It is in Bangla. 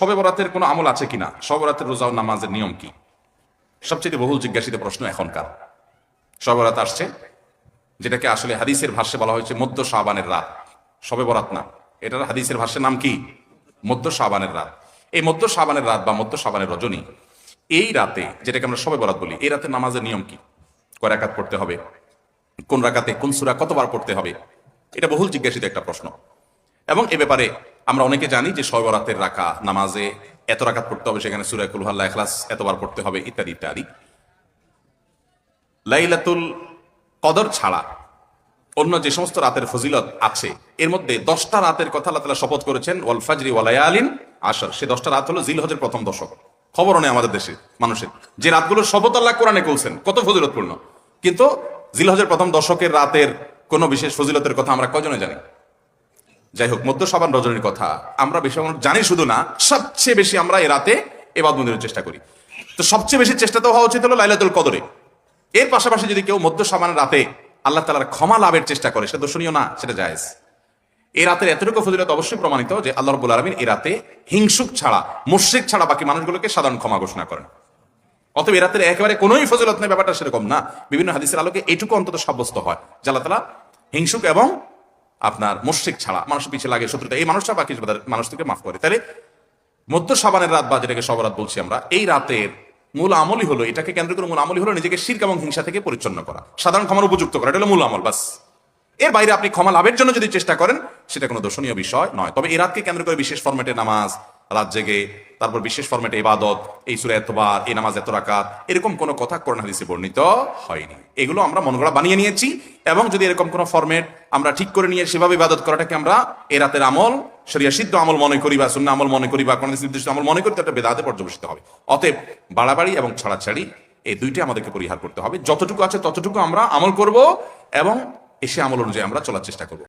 শবে বরাতের কোনো আমল আছে কিনা, শবে বরাতের রোজা ও নামাজের নিয়ম কি? সবচেয়ে বহুল জিজ্ঞাসিত প্রশ্ন এখনকার। শবে বরাত আসছে, যেটাকে আসলে হাদিসের ভাষ্যে বলা হয়েছে মধ্য শাবানের রাত। শবে বরাত না, এটার হাদিসের ভাষ্যের নাম কি? মধ্য শাবানের রাত। এই মধ্য শাবানের রাত বা মধ্য শাবানের রজনী, এই রাতে যেটাকে আমরা শবে বরাত বলি, এই রাতে নামাজের নিয়ম কি? কয় রাকাত পড়তে হবে, কোন রাকাতে কোন সূরা কতবার পড়তে হবে, এটা বহুল জিজ্ঞাসিত একটা প্রশ্ন। এবং এ ব্যাপারে আমরা অনেকে জানি যে শবে বরাতের রাকা নামাজে এত রাকাত পড়তে হবে, সেখানে সূরা কুল হুয়াল্লাহ, ইখলাস এতবার পড়তে হবে, ইত্যাদি ইত্যাদি। লাইলাতুল কদর ছাড়া অন্য যে সমস্ত রাতের ফজিলত আছে, এর মধ্যে 10টা রাতের কথা আল্লাহ তাআলা শপথ করেছেন, ওয়াল ফাজরি ওয়া লায়ালিন আশর। সেই 10টা রাত হলো জিলহজের প্রথম দশক। খবরও নেই আমাদের দেশে মানুষের, যে রাতগুলোর শপথ আল্লাহ কোরআনে করছেন, কত ফজিলতপূর্ণ। কিন্তু জিলহজের প্রথম দশকের রাতের কোনো বিশেষ ফজিলতের কথা আমরা কয়জনে জানি? যাই হোক, মধ্য শাবান রজনীর কথা আমরা বেশি জানি শুধু না, সবচেয়ে বেশি আমরা এ রাতে ইবাদত বন্দেগীর চেষ্টা করি। তো সবচেয়ে বেশি চেষ্টা তো হওয়া উচিত হলো লাইলাতুল কদরে। এর পাশাপাশি যদি কেউ মধ্য শাবানের রাতে আল্লাহ তাআলার ক্ষমা লাভের চেষ্টা করে, সেটা দর্শনীয় না, সেটা জায়েজ। এই রাতের এতটুকু ফজিলত অবশ্যই প্রমাণিত যে আল্লাহ রাব্বুল আলামিন এই রাতে হিংসুক ছাড়া, মুশরিক ছাড়া বাকি মানুষগুলোকে সাধারণ ক্ষমা ঘোষণা করেন। অতএব এই রাতের একেবারে কোনোই ফজিলত নেই, ব্যাপারটা সেরকম না। বিভিন্ন হাদিসের আলোকে এটুকু অন্তত সাব্যস্ত হয় যে আল্লাহ তাআলা হিংসুক এবং আপনার মুশরিক ছাড়া, মানুষের পিছিয়ে লাগে শত্রুতা, এই মানুষরা বাকি মানুষ থেকে মাফ করে। তাহলে মধ্য শাবানের রাত বা যেটাকে শবরাত বলছি আমরা, এই রাতের মূল আমলই হলো, এটাকে কেন্দ্র করে মূল আমলই হলো নিজেকে শিরক এবং হিংসা থেকে পরিচ্ছন্ন করা, সাধারণ ক্ষমার উপযুক্ত করা। এটা হলো মূল আমল, বাস। এর বাইরে আপনি ক্ষমা লাভের জন্য যদি চেষ্টা করেন, সেটা কোনো দর্শনীয় বিষয় নয়। তবে এই রাতকে কেন্দ্র করে বিশেষ ফরম্যাটে নামাজ, রাত জেগে, তারপর বিশেষ ফরম্যাটে ইবাদত, এই সূরা এতবার, এই নামাজ এত রাকাত, এরকম কোনো কথা কোরআন হাদিসে বর্ণিত হয়নি। এগুলো আমরা মন গড়া বানিয়ে নিয়েছি। এবং যদি এরকম কোনো ফরম্যাট আমরা ঠিক করে নিয়ে সেভাবে ইবাদত করাটাকে আমরা এই রাতের আমল, শরিয়া সিদ্ধ আমল মনে করি বা সুন্নাহ আমল মনে করি বা কোন নির্দিষ্ট আমল মনে করি, তো একটা বেদাতে পর্যবেসিত হবে। অতএব বাড়াবাড়ি এবং ছড়াছাড়ি এই দুইটাই আমাদেরকে পরিহার করতে হবে। যতটুকু আছে ততটুকু আমরা আমল করব এবং এসে আমল অনুযায়ী আমরা চলার চেষ্টা করব।